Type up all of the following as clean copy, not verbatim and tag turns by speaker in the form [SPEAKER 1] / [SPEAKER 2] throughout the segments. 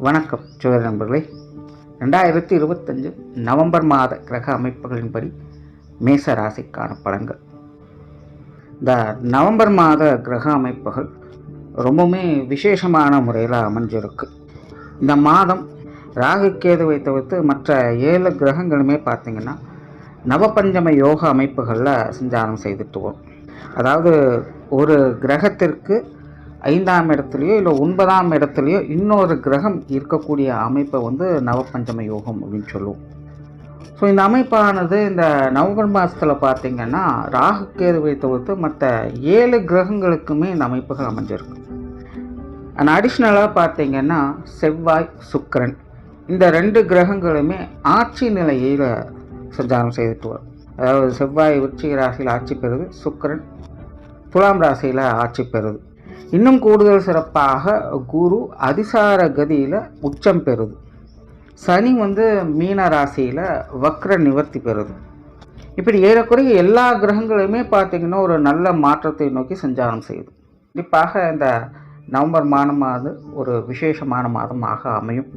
[SPEAKER 1] வணக்கம் ஜோதிட நண்பர்களே. 2025 நவம்பர் மாத கிரக அமைப்புகளின்படி மேச ராசிக்கான பலன்கள். இந்த நவம்பர் மாத கிரக அமைப்புகள் ரொம்பவுமே விசேஷமான முறையில் அமைஞ்சிருக்கு. இந்த மாதம் ராகு கேதுவை தவிர்த்து மற்ற 7 கிரகங்களுமே பார்த்திங்கன்னா நவபஞ்சம யோக அமைப்புகளில் சஞ்சாரம் செய்துட்டு வரும். அதாவது ஒரு கிரகத்திற்கு 5ஆம் இடத்துலையோ இல்லை 9ஆம் இடத்துலையோ இன்னொரு கிரகம் இருக்கக்கூடிய அமைப்பை நவபஞ்சம யோகம் அப்படின்னு சொல்லுவோம். ஸோ இந்த அமைப்பானது இந்த நவம்பர் மாதத்தில் பார்த்திங்கன்னா ராகு கேதுவை தவிர்த்து மற்ற 7 கிரகங்களுக்குமே இந்த அமைப்புகள் அமைஞ்சிருக்கு. அண்ட் அடிஷ்னலாக பார்த்திங்கன்னா செவ்வாய், சுக்கிரன் இந்த 2 கிரகங்களுமே ஆட்சி நிலையில் சஞ்சாரம் செய்துட்டு வரும். அதாவது செவ்வாய் விருச்சிக ராசியில் ஆட்சி பெறுது, சுக்கிரன் துலாம் ராசியில் ஆட்சி பெறுது. இன்னும் கூடுதல் சிறப்பாக குரு அதிசார கதியில் உச்சம் பெறுது. சனி மீன ராசியில் வக்ர நிவர்த்தி பெறுது. இப்படி ஏறக்குறைய எல்லா கிரகங்களுமே பார்த்திங்கன்னா ஒரு நல்ல மாற்றத்தை நோக்கி சஞ்சாரம் செய்யுது. கண்டிப்பாக இந்த நவம்பர் மாதமானது ஒரு விசேஷமான மாதமாக அமையும்.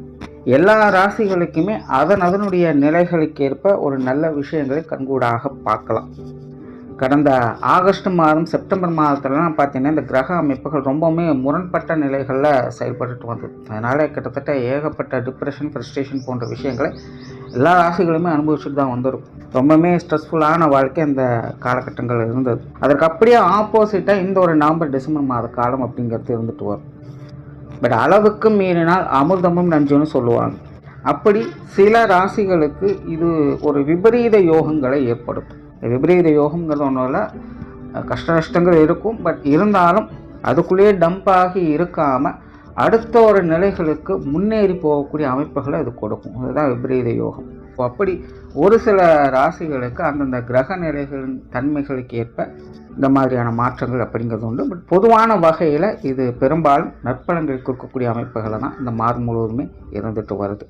[SPEAKER 1] எல்லா ராசிகளுக்குமே அதனுடைய நிலைகளுக்கு ஏற்ப ஒரு நல்ல விஷயங்களை கண்கூடாக பார்க்கலாம். கடந்த ஆகஸ்ட் மாதம், செப்டம்பர் மாதத்துலலாம் பார்த்திங்கன்னா இந்த கிரக அமைப்புகள் ரொம்பவுமே முரண்பட்ட நிலைகளில் செயல்பட்டு வந்தது. அதனால் கிட்டத்தட்ட ஏகப்பட்ட டிப்ரெஷன், ஃப்ரஸ்ட்ரேஷன் போன்ற விஷயங்களை எல்லா ராசிகளுமே அனுபவிச்சுட்டு தான் வந்துடும். ரொம்பவுமே ஸ்ட்ரெஸ்ஃபுல்லான வாழ்க்கை இந்த காலகட்டங்கள் இருந்தது. அதற்கு அப்படியே ஆப்போசிட்டாக இந்த ஒரு நவம்பர் டிசம்பர் மாத காலம் அப்படிங்கிறது இருந்துட்டு வரும். பட் அளவுக்கு மீறினால் அமிர்தமும் நஞ்சுன்னு சொல்லுவாங்க. அப்படி சில ராசிகளுக்கு இது ஒரு விபரீத யோகங்களை ஏற்படுத்தும். விபரீத யோகங்கிறது ஒன்றும் இல்லை, கஷ்ட நஷ்டங்கள் இருக்கும். பட் இருந்தாலும் அதுக்குள்ளேயே டம்ப் ஆகி இருக்காமல் அடுத்த ஒரு நிலைகளுக்கு முன்னேறி போகக்கூடிய அமைப்புகளை அது கொடுக்கும். அதுதான் விபரீத யோகம். அப்படி ஒரு சில ராசிகளுக்கு அந்தந்த கிரக நிலைகளின் தன்மைகளுக்கு ஏற்ப இந்த மாதிரியான மாற்றங்கள் அப்படிங்கிறது உண்டு. பட் பொதுவான வகையில் இது பெரும்பாலும் நற்பலன்கள் கொடுக்கக்கூடிய அமைப்புகளை தான் இந்த மாதம் முழுவதுமே இருந்துட்டு வருது.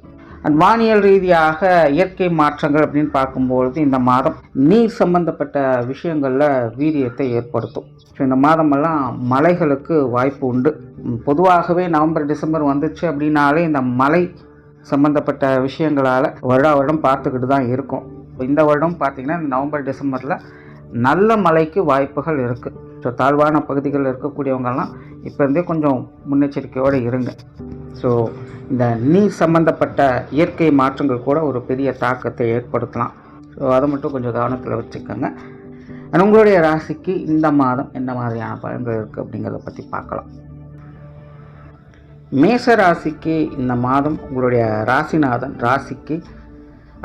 [SPEAKER 1] அண்ட் வானியல் ரீதியாக இயற்கை மாற்றங்கள் அப்படின்னு பார்க்கும்பொழுது இந்த மாதம் நீர் சம்பந்தப்பட்ட விஷயங்களில் வீரியத்தை ஏற்படுத்தும். ஸோ இந்த மாதமெல்லாம் மழைகளுக்கு வாய்ப்பு உண்டு. பொதுவாகவே நவம்பர் டிசம்பர் வந்துச்சு அப்படின்னாலே இந்த மழை சம்பந்தப்பட்ட விஷயங்களால் வருடம் பார்த்துக்கிட்டு தான் இருக்கும். இந்த வருடம் பார்த்திங்கன்னா இந்த நவம்பர் டிசம்பரில் நல்ல மழைக்கு வாய்ப்புகள் இருக்குது. ஸோ தாழ்வான பகுதிகளில் இருக்கக்கூடியவங்கெல்லாம் இப்போ இருந்தே கொஞ்சம் முன்னெச்சரிக்கையோடு இருங்க. ஸோ இந்த நீர் சம்பந்தப்பட்ட இயற்கை மாற்றங்கள் கூட ஒரு பெரிய தாக்கத்தை ஏற்படுத்தலாம். ஸோ அதை மட்டும் கொஞ்சம் கவனத்தில் வச்சுக்கோங்க. உங்களுடைய ராசிக்கு இந்த மாதம் என்ன மாதிரியான பலன்கள் இருக்குது அப்படிங்கிறத பற்றி பார்க்கலாம். மேச ராசிக்கு இந்த மாதம் உங்களுடைய ராசிநாதன் ராசிக்கு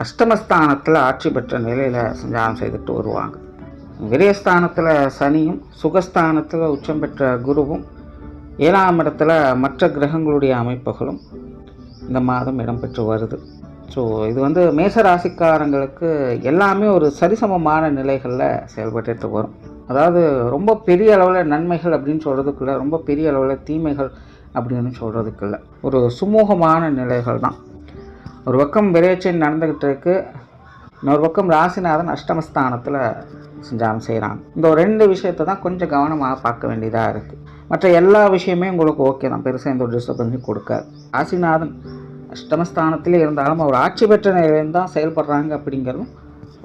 [SPEAKER 1] அஷ்டமஸ்தானத்தில் ஆட்சி பெற்ற நிலையில் சஞ்சாரம் செய்துட்டு வருவாங்க. விரயஸ்தானத்தில் சனியும், சுகஸ்தானத்தில் உச்சம் பெற்ற குருவும், 7ஆம் இடத்துல மற்ற கிரகங்களுடைய அமைப்புகளும் இந்த மாதம் இடம்பெற்று வருது. ஸோ இது மேச ராசிக்காரங்களுக்கு எல்லாமே ஒரு சரிசமமான நிலைகளில் செயல்பட்டு வரும். அதாவது ரொம்ப பெரிய அளவில் நன்மைகள் அப்படின்னு சொல்கிறதுக்குள்ள, ரொம்ப பெரிய அளவில் தீமைகள் அப்படின்னு சொல்கிறதுக்குள்ள ஒரு சுமூகமான நிலைகள் தான். ஒரு பக்கம் விரைச்சல் நடந்துக்கிட்டு இருக்கு, இன்னொரு பக்கம் ராசிநாதன் அஷ்டமஸ்தானத்தில் சஞ்சாரம் செய்கிறாங்க. இந்த ஒரு 2 விஷயத்தை தான் கொஞ்சம் கவனமாக பார்க்க வேண்டியதாக இருக்குது. மற்ற எல்லா விஷயமே உங்களுக்கு ஓகே தான், பெருசாக எந்த ஒரு டிஸ்டர்பன்ஸும் கொடுக்காது. ராசிநாதன் அஷ்டமஸ்தானத்திலே இருந்தாலும் அவர் ஆட்சி பெற்ற நிலையிலேருந்து தான் செயல்படுறாங்க அப்படிங்கிறதும்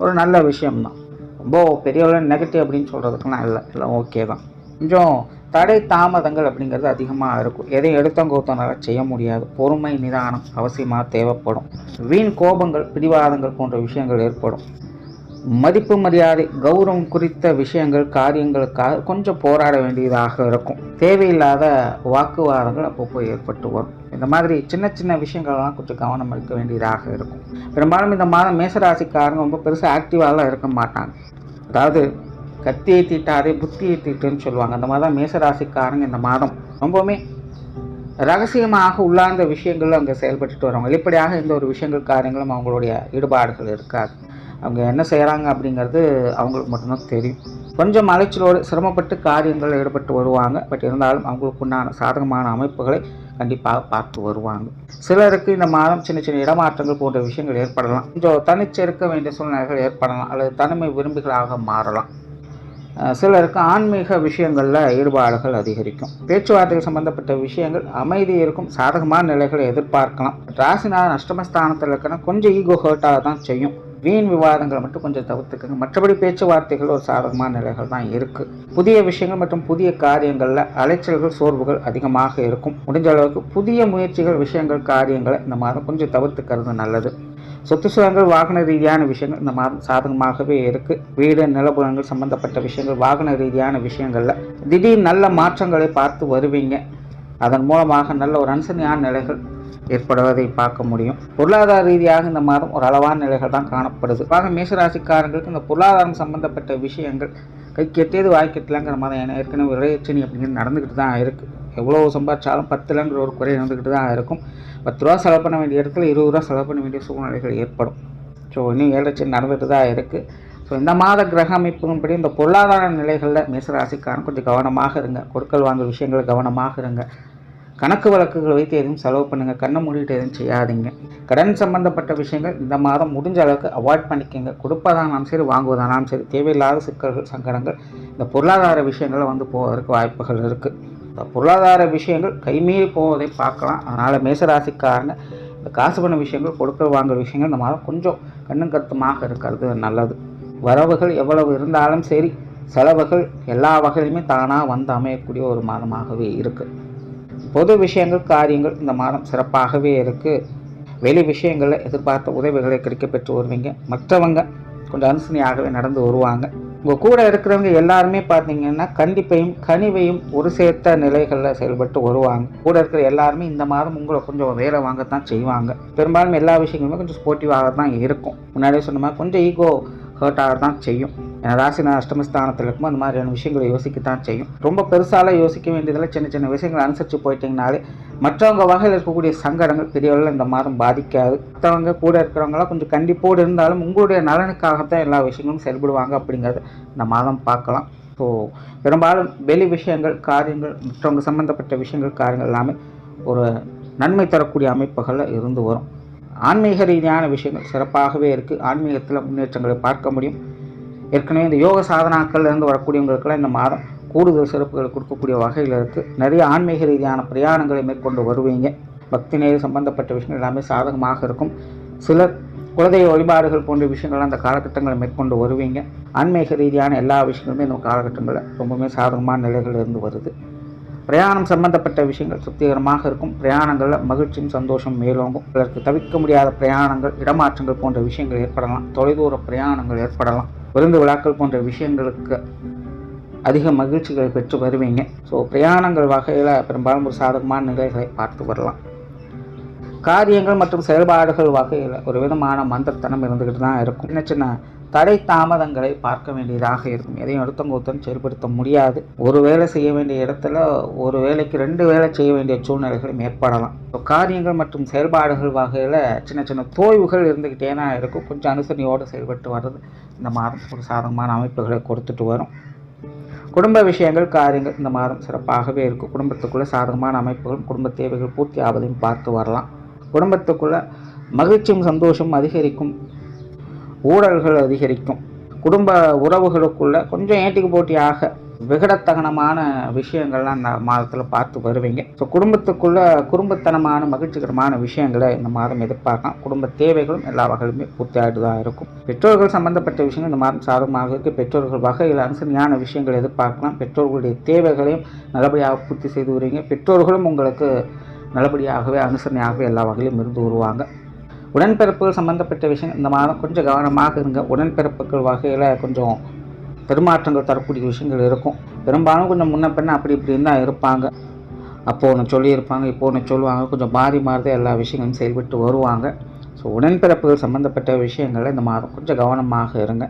[SPEAKER 1] ஒரு நல்ல விஷயம்தான். ரொம்ப பெரிய நெகட்டிவ் அப்படின்னு சொல்கிறதுக்கெல்லாம் இல்லை, எல்லாம் ஓகே தான். கொஞ்சம் தடை தாமதங்கள் அப்படிங்கிறது அதிகமாக இருக்கும். எதையும் எடுத்தங்கோத்தனால செய்ய முடியாது. பொறுமை, நிதானம் அவசியமாக தேவைப்படும். வீண் கோபங்கள், பிடிவாதங்கள் போன்ற விஷயங்கள் ஏற்படும். மதிப்பு, மரியாதை, கௌரவம் குறித்த விஷயங்கள், காரியங்களுக்காக கொஞ்சம் போராட வேண்டியதாக இருக்கும். தேவையில்லாத வாக்குவாதங்கள் அப்பப்போ ஏற்பட்டு வரும். இந்த மாதிரி சின்ன சின்ன விஷயங்கள்லாம் கொஞ்சம் கவனம் எடுக்க வேண்டியதாக இருக்கும். பெரும்பாலும் இந்த மாதம் மேசராசிக்காரங்க ரொம்ப பெருசாக ஆக்டிவாலாம் இருக்க மாட்டாங்க. அதாவது கத்தியை தீட்டாதே புத்தியை தீட்டுன்னு சொல்லுவாங்க. அந்த மாதிரி தான் மேசராசிக்காரங்க இந்த மாதம் ரொம்பவுமே ரகசியமாக உள்ளார்ந்த விஷயங்கள் அவங்க செயல்பட்டுட்டு வருவாங்க. வெளிப்படையாக எந்த ஒரு விஷயங்கள், காரியங்களும் அவங்களுடைய ஈடுபாடுகள் இருக்காது. அவங்க என்ன செய்கிறாங்க அப்படிங்கிறது அவங்களுக்கு மட்டும்தான் தெரியும். கொஞ்சம் அலைச்சலோடு சிரமப்பட்டு காரியங்கள் ஈடுபட்டு வருவாங்க. பட் இருந்தாலும் அவங்களுக்கு உண்டான சாதகமான அமைப்புகளை கண்டிப்பாக பார்த்து வருவாங்க. சிலருக்கு இந்த மாதம் சின்ன சின்ன இடமாற்றங்கள் போன்ற விஷயங்கள் ஏற்படலாம். கொஞ்சம் தனிச்சிருக்க வேண்டிய சூழ்நிலைகள் ஏற்படலாம், அல்லது தனிமை விரும்பிகளாக மாறலாம். சிலருக்கு ஆன்மீக விஷயங்களில் ஈடுபாடுகள் அதிகரிக்கும். பேச்சுவார்த்தைகள் சம்பந்தப்பட்ட விஷயங்கள் அமைதி இருக்கும். சாதகமான நிலைகளை எதிர்பார்க்கலாம். ராசிநாதன் அஷ்டமஸ்தானத்தில் இருக்கணும், கொஞ்சம் ஈகோ ஹர்ட்டாக தான் செய்யும். வீண் விவாதங்களை மட்டும் கொஞ்சம் தவிர்த்துக்கங்க. மற்றபடி பேச்சுவார்த்தைகள் ஒரு சாதகமான நிலைகள் தான் இருக்குது. புதிய விஷயங்கள் மற்றும் புதிய காரியங்களில் அலைச்சல்கள் சோர்வுகள் அதிகமாக இருக்கும். முடிஞ்ச அளவுக்கு புதிய முயற்சிகள் விஷயங்கள் காரியங்களை இந்த மாதம் கொஞ்சம் தவிர்த்துக்கிறது நல்லது. சொத்து சுகங்கள் வாகன ரீதியான விஷயங்கள் இந்த மாதம் சாதகமாகவே இருக்குது. வீடு நிலபுலங்கள் சம்பந்தப்பட்ட விஷயங்கள் வாகன ரீதியான விஷயங்களில் திடீர் நல்ல மாற்றங்களை பார்த்து வருவீங்க. அதன் மூலமாக நல்ல ஒரு அனுசரணையான நிலைகள் ஏற்படுவதை பார்க்க முடியும். பொருளாதார ரீதியாக இந்த மாதம் ஒரு அளவான நிலைகள் தான் காணப்படுது. மேஷராசிக்காரங்களுக்கு இந்த பொருளாதாரம் சம்பந்தப்பட்ட விஷயங்கள் கை கெட்டியது வாய்க்கெட்டலாங்கிற மாதம் ஏற்கனவே விரையச்சனி அப்படிங்கிறது நடந்துக்கிட்டு தான் இருக்குது. எவ்வளோ சம்பாதிச்சாலும் 10லங்கிற ஒரு குறை நடந்துக்கிட்டு தான் இருக்கும். 10 ரூபா செலவு பண்ண வேண்டிய இடத்துல 20 ரூபா செலவு பண்ண வேண்டிய சூழ்நிலைகள் ஏற்படும். ஸோ இன்னும் 7 நடந்துகிட்டு தான் இருக்குது. ஸோ இந்த மாத கிரக அமைப்புகளின்படி இந்த பொருளாதார நிலைகளில் மேசராசிக்காரன் கொஞ்சம் கவனமாக இருங்க. கொடுக்கல் வாங்கல் விஷயங்களை கவனமாக இருங்க. கணக்கு வழக்குகள் வைத்து எதுவும் செலவு பண்ணுங்கள். கண்ணை மூடிட்டு எதுவும் செய்யாதீங்க. கடன் சம்பந்தப்பட்ட விஷயங்கள் இந்த மாதம் முடிஞ்ச அளவுக்கு அவாய்ட் பண்ணிக்கோங்க. கொடுப்பதானாலும் சரி வாங்குவதானாலும் சரி தேவையில்லாத சிக்கல்கள் சங்கடங்கள் இந்த பொருளாதார விஷயங்களை வந்து போவதற்கு வாய்ப்புகள் இருக்குது. இந்த பொருளாதார விஷயங்கள் கைமீறி போவதை பார்க்கலாம். அதனால் மேசராசிக்காரங்க இந்த காசு பண்ண விஷயங்கள் கொடுக்கல் வாங்குற விஷயங்கள் இந்த மாதம் கொஞ்சம் கண்ணும் கருத்துமாக இருக்கிறது நல்லது. வரவுகள் எவ்வளவு இருந்தாலும் சரி செலவுகள் எல்லா வகையிலுமே தானாக வந்து அமையக்கூடிய ஒரு மாதமாகவே இருக்குது. பொது விஷயங்கள் காரியங்கள் இந்த மாதம் சிறப்பாகவே இருக்குது. வெளி விஷயங்களில் எதிர்பார்த்த உதவிகளை கிடைக்க பெற்று வருவீங்க. மற்றவங்க கொஞ்சம் அனுசரணையாகவே நடந்து வருவாங்க. உங்கள் கூட இருக்கிறவங்க எல்லாருமே பார்த்தீங்கன்னா கண்டிப்பையும் கனிவையும் ஒரு சேர்த்த நிலைகளில் செயல்பட்டு வருவாங்க. கூட இருக்கிற எல்லாருமே இந்த மாதம் உங்களை கொஞ்சம் வேலை வாங்கத்தான் செய்வாங்க. பெரும்பாலும் எல்லா விஷயங்களுமே கொஞ்சம் ஸ்போர்ட்டிவாக தான் இருக்கும். முன்னாடியே சொன்ன மாதிரி கொஞ்சம் ஈகோ ஹர்ட்டாக தான் செய்யும். ஏன்னா ராசினா அஷ்டமஸ்தானத்தில் இருக்கும்போது அந்த மாதிரியான விஷயங்களை யோசிக்கத்தான் செய்யும். ரொம்ப பெருசால யோசிக்க வேண்டியதில் சின்ன சின்ன விஷயங்களை அனுசரித்து போயிட்டீங்கனாலே மற்றவங்க வகையில் இருக்கக்கூடிய சங்கடங்கள் பெரிய அளவில் இந்த மாதம் பாதிக்காது. மற்றவங்க கூட இருக்கிறவங்களாம் கொஞ்சம் கண்டிப்போடு இருந்தாலும் உங்களுடைய நலனுக்காகத்தான் எல்லா விஷயங்களும் செயல்படுவாங்க அப்படிங்கிறது இந்த மாதம் பார்க்கலாம். ஸோ பெரும்பாலும் வெளி விஷயங்கள் காரியங்கள் மற்றவங்க சம்மந்தப்பட்ட விஷயங்கள் காரியங்கள் எல்லாமே ஒரு நன்மை தரக்கூடிய அமைப்புகளில் இருந்து வரும். ஆன்மீக ரீதியான விஷயங்கள் சிறப்பாகவே இருக்குது. ஆன்மீகத்தில் முன்னேற்றங்களை பார்க்க முடியும். ஏற்கனவே இந்த யோக சாதனாக்கள்லேருந்து வரக்கூடியவங்களுக்கெல்லாம் இந்த மாதம் கூடுதல் சிறப்புகளை கொடுக்கக்கூடிய வகையில் இருக்குது. நிறைய ஆன்மீக ரீதியான பிரயாணங்களை மேற்கொண்டு வருவீங்க. பக்தி நேர் சம்பந்தப்பட்ட விஷயங்கள் எல்லாமே சாதகமாக இருக்கும். சிலர் குலதெய்வ வழிபாடுகள் போன்ற விஷயங்கள்லாம் அந்த காலகட்டங்களை மேற்கொண்டு வருவீங்க. ஆன்மீக ரீதியான எல்லா விஷயங்களுமே இந்த காலகட்டங்களில் ரொம்பவுமே சாதகமான நிலைகள் இருந்து வருது. பிரயாணம் சம்பந்தப்பட்ட விஷயங்கள் திருப்திகரமாக இருக்கும். பிரயாணங்களில் மகிழ்ச்சியும் சந்தோஷம் மேலோங்கும். சிலருக்கு தவிர்க்க முடியாத பிரயாணங்கள் இடமாற்றங்கள் போன்ற விஷயங்கள் ஏற்படலாம். தொலைதூர பிரயாணங்கள் ஏற்படலாம். விருந்து விழாக்கள் போன்ற விஷயங்களுக்கு அதிக மகிழ்ச்சிகளை பெற்று வருவீங்க. ஸோ பிரயாணங்கள் வகையில் பெரும்பாலும் ஒரு சாதகமான நிலைகளை பார்த்து வரலாம். காரியங்கள் மற்றும் செயல்பாடுகள் வகையில் ஒரு விதமான மந்தத்தனம் இருந்துக்கிட்டு தான் இருக்கும். சின்ன சின்ன தடை தாமதங்களை பார்க்க வேண்டியதாக இருக்கும். எதையும் ஒருத்தன் செயல்படுத்த முடியாது. ஒரு வேலை செய்ய வேண்டிய இடத்துல ஒரு வேலைக்கு 2 வேலை செய்ய வேண்டிய சூழ்நிலைகளும் ஏற்படலாம். காரியங்கள் மற்றும் செயல்பாடுகள் வகையில் சின்ன சின்ன தோய்வுகள் இருந்துக்கிட்டே தான் இருக்கும். கொஞ்சம் அனுசரணையோடு செயல்பட்டு வர்றது இந்த மாதம் ஒரு சாதகமான அமைப்புகளை கொடுத்துட்டு வரும். குடும்ப விஷயங்கள் காரியங்கள் இந்த மாதம் சிறப்பாகவே இருக்கும். குடும்பத்துக்குள்ளே சாதகமான அமைப்புகளும் குடும்ப தேவைகள் பூர்த்தி ஆவதையும் பார்த்து வரலாம். குடும்பத்துக்குள்ளே மகிழ்ச்சியும் சந்தோஷமும் அதிகரிக்கும். ஊழல்கள் அதிகரிக்கும். குடும்ப உறவுகளுக்குள்ள கொஞ்சம் ஏட்டிக்கு போட்டியாக விகடத்தகனமான விஷயங்கள்லாம் இந்த மாதத்தில் பார்த்து வருவீங்க. ஸோ குடும்பத்துக்குள்ள குடும்பத்தனமான மகிழ்ச்சிகரமான விஷயங்களை இந்த மாதம் எதிர்பார்க்கலாம். குடும்ப தேவைகளும் எல்லா வகையிலுமே பூர்த்தியாகிட்டு தான் இருக்கும். பெற்றோர்கள் சம்பந்தப்பட்ட விஷயங்கள் இந்த மாதம் சாதகமாக இருக்குது. பெற்றோர்கள் வகையில் அனுசரணையான விஷயங்கள் எதிர்பார்க்கலாம். பெற்றோர்களுடைய தேவைகளையும் நல்லபடியாக பூர்த்தி செய்து வருவீங்க. பெற்றோர்களும் உங்களுக்கு நல்லபடியாகவே அனுசரணையாகவே எல்லா வகையிலும் இருந்து வருவாங்க. உடன்பிறப்புகள் சம்பந்தப்பட்ட விஷயம் இந்த மாதம் கொஞ்சம் கவனமாக இருங்க. உடன்பிறப்புகள் வகையில் கொஞ்சம் பெருமாற்றங்கள் தரக்கூடிய விஷயங்கள் இருக்கும். பெரும்பாலும் கொஞ்சம் முன்ன பின்ன அப்படி இப்படின்னு தான் இருப்பாங்க. அப்போது ஒன்று சொல்லியிருப்பாங்க, இப்போ ஒன்று சொல்லுவாங்க. கொஞ்சம் மாறி மாறுதான் எல்லா விஷயங்களும் செயல்பட்டு வருவாங்க. ஸோ உடன்பிறப்புகள் சம்மந்தப்பட்ட விஷயங்களில் இந்த மாதம் கொஞ்சம் கவனமாக இருங்க.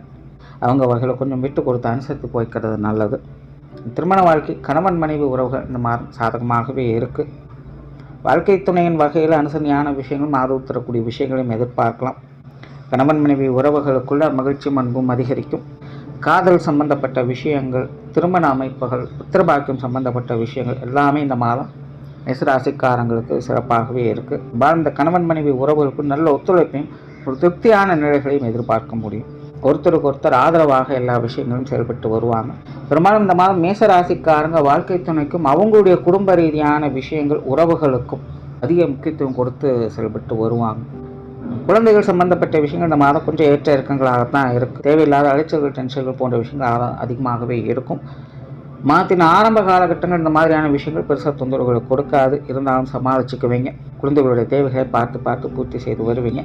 [SPEAKER 1] அவங்க வகையில் கொஞ்சம் விட்டு கொடுத்து அனுசரித்து போய்க்கிறது நல்லது. திருமண வாழ்க்கை கணவன் மனைவி உறவுகள் இந்த மாதம் சாதகமாகவே இருக்குது. வாழ்க்கை துணையின் வகையில் அனுசரணையான விஷயங்களும் ஆதரவு தரக்கூடிய விஷயங்களையும் எதிர்பார்க்கலாம். கணவன் மனைவி உறவுகளுக்குள்ள மகிழ்ச்சியும் அன்பும் அதிகரிக்கும். காதல் சம்பந்தப்பட்ட விஷயங்கள், திருமண அமைப்புகள், புத்திரபாக்கியம் சம்பந்தப்பட்ட விஷயங்கள் எல்லாமே இந்த மாதம் மேசராசிக்காரங்களுக்கு சிறப்பாகவே இருக்குது. இந்த கணவன் மனைவி உறவுகளுக்கு நல்ல ஒத்துழைப்பையும் ஒரு திருப்தியான நிலைகளையும் எதிர்பார்க்க முடியும். ஒருத்தருக்கு ஒருத்தர் ஆதரவாக எல்லா விஷயங்களும் செயல்பட்டு வருவாங்க. பெரும்பாலும் இந்த மாதம் மேசராசிக்காரங்க வாழ்க்கை துணைக்கும் அவங்களுடைய குடும்ப ரீதியான விஷயங்கள் உறவுகளுக்கும் அதிக முக்கியத்துவம் கொடுத்து செயல்பட்டு வருவாங்க. குழந்தைகள் சம்பந்தப்பட்ட விஷயங்கள் இந்த மாதம் கொஞ்சம் ஏற்ற இறக்கங்களாகத்தான் இருக்குது. தேவையில்லாத அலைச்சல்கள், டென்ஷன்கள் போன்ற விஷயங்கள் அதிகமாகவே இருக்கும். மாதத்தின் ஆரம்ப காலகட்டங்கள் இந்த மாதிரியான விஷயங்கள் பெருசாக தொந்தரவுகளை கொடுக்காது. இருந்தாலும் சமாளிச்சுக்குவீங்க. குழந்தைகளுடைய தேவைகளை பார்த்து பூர்த்தி செய்து வருவீங்க.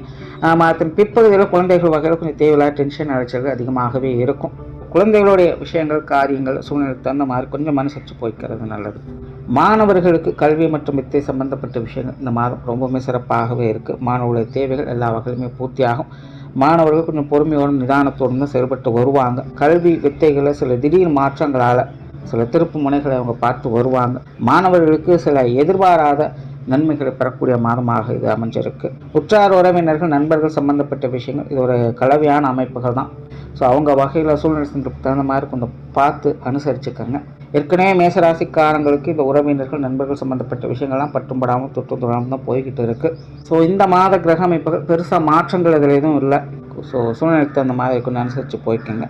[SPEAKER 1] மாதத்தின் பிற்பகுதியில் குழந்தைகள் வகையில் கொஞ்சம் தேவையில்லாத டென்ஷன், அலைச்சல்கள் அதிகமாகவே இருக்கும். குழந்தைகளுடைய விஷயங்கள், காரியங்கள், சூழ்நிலைக்கு தகுந்த மாதிரி கொஞ்சம் மனசரிச்சு போய்க்கிறது நல்லது. மாணவர்களுக்கு கல்வி மற்றும் வித்தை சம்பந்தப்பட்ட விஷயங்கள் இந்த மாதம் ரொம்பவுமே சிறப்பாகவே இருக்குது. மாணவர்களுடைய தேவைகள் எல்லா வகையிலுமே பூர்த்தியாகும். மாணவர்கள் கொஞ்சம் பொறுமையோடும் நிதானத்தோடும் தான் செயல்பட்டு வருவாங்க. கல்வி வித்தைகளை சில திடீர் மாற்றங்களால் சில திருப்பு முனைகளை அவங்க பார்த்து வருவாங்க. மாணவர்களுக்கு சில எதிர்பாராத நன்மைகளை பெறக்கூடிய மாதமாக இது அமைஞ்சிருக்கு. உற்றார் உறவினர்கள், நண்பர்கள் சம்பந்தப்பட்ட விஷயங்கள் இது ஒரு கலவையான அமைப்புகள் தான். ஸோ அவங்க வகையில் சூழ்நிலை தகுந்த மாதிரி கொஞ்சம் பார்த்து அனுசரிச்சுக்கோங்க. ஏற்கனவே மேசராசிக்காரங்களுக்கு இந்த உறவினர்கள், நண்பர்கள் சம்பந்தப்பட்ட விஷயங்கள்லாம் பட்டும்படாமல் தொட்டு தொடாமல் தான் போய்கிட்டு இருக்குது. ஸோ இந்த மாத கிரக அமைப்புகள் பெருசாக மாற்றங்கள் இதில் எதுவும் இல்லை. ஸோ சூழ்நிலைக்கு தகுந்த மாதிரி கொஞ்சம் அனுசரித்து போய்க்குங்க.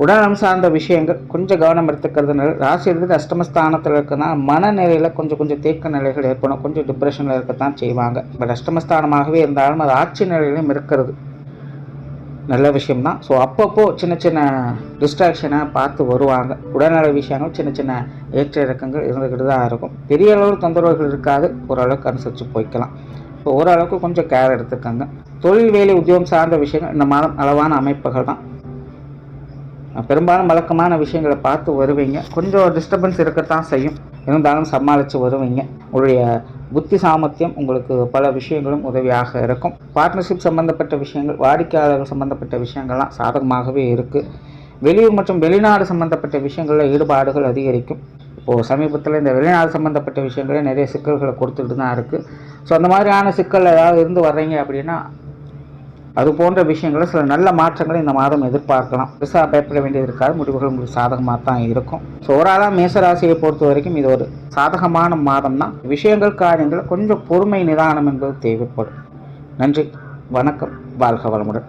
[SPEAKER 1] உடல்நலம் சார்ந்த விஷயங்கள் கொஞ்சம் கவனம் எடுத்துக்கிறதுனால ராசி எடுத்து அஷ்டமஸ்தானத்தில் இருக்குன்னா மனநிலையில் கொஞ்சம் தேக்க நிலைகள் ஏற்படும். கொஞ்சம் டிப்ரெஷனில் இருக்கத்தான் செய்வாங்க. பட் அஷ்டமஸ்தானமாகவே இருந்தாலும் அது ஆட்சி நிலையிலும் இருக்கிறது நல்ல விஷயம்தான். ஸோ அப்பப்போ சின்ன டிஸ்ட்ராக்ஷனை பார்த்து வருவாங்க. உடல்நல விஷயங்கள் சின்ன ஏற்ற இறக்கங்கள் இருந்துக்கிட்டு தான் இருக்கும். பெரிய அளவு தொந்தரவுகள் இருக்காது. ஓரளவுக்கு அனுசரித்து போய்க்கலாம். ஸோ ஓரளவுக்கு கொஞ்சம் கேர் எடுத்துக்கோங்க. தொழில், வேலை, உத்தியோகம் சார்ந்த விஷயங்கள் இந்த மாதம் அளவான அமைப்புகள் தான். பெரும்பாலும் வழக்கமான விஷயங்களை பார்த்து வருவீங்க. கொஞ்சம் டிஸ்டர்பன்ஸ் இருக்கத்தான் செய்யும். இருந்தாலும் சமாளித்து வருவீங்க. உங்களுடைய புத்தி சாமர்த்தியம் உங்களுக்கு பல விஷயங்களும் உதவியாக இருக்கும். பார்ட்னர்ஷிப் சம்பந்தப்பட்ட விஷயங்கள், வாடிக்கையாளர்கள் சம்பந்தப்பட்ட விஷயங்கள்லாம் சாதகமாகவே இருக்குது. வெளியூர் மற்றும் வெளிநாடு சம்பந்தப்பட்ட விஷயங்களில் ஈடுபாடுகள் அதிகரிக்கும். இப்போது சமீபத்தில் இந்த வெளிநாடு சம்பந்தப்பட்ட விஷயங்களே நிறைய சிக்கல்களை கொடுத்துட்டு தான் இருக்குது. ஸோ அந்த மாதிரியான சிக்கல் ஏதாவது இருந்து வர்றீங்க அப்படின்னா அது போன்ற விஷயங்களை சில நல்ல மாற்றங்களை இந்த மாதம் எதிர்பார்க்கலாம். பெருசாக பயப்பட வேண்டியது இருக்காது. முடிவுகள் உங்களுக்கு சாதகமாக தான் இருக்கும். ஸோ ஓவராலாக மேசராசியை பொறுத்த வரைக்கும் இது ஒரு சாதகமான மாதம் தான். விஷயங்கள், காரியங்கள் கொஞ்சம் பொறுமை, நிதானம் என்பது தேவைப்படும். நன்றி, வணக்கம், வாழ்க வளமுடன்.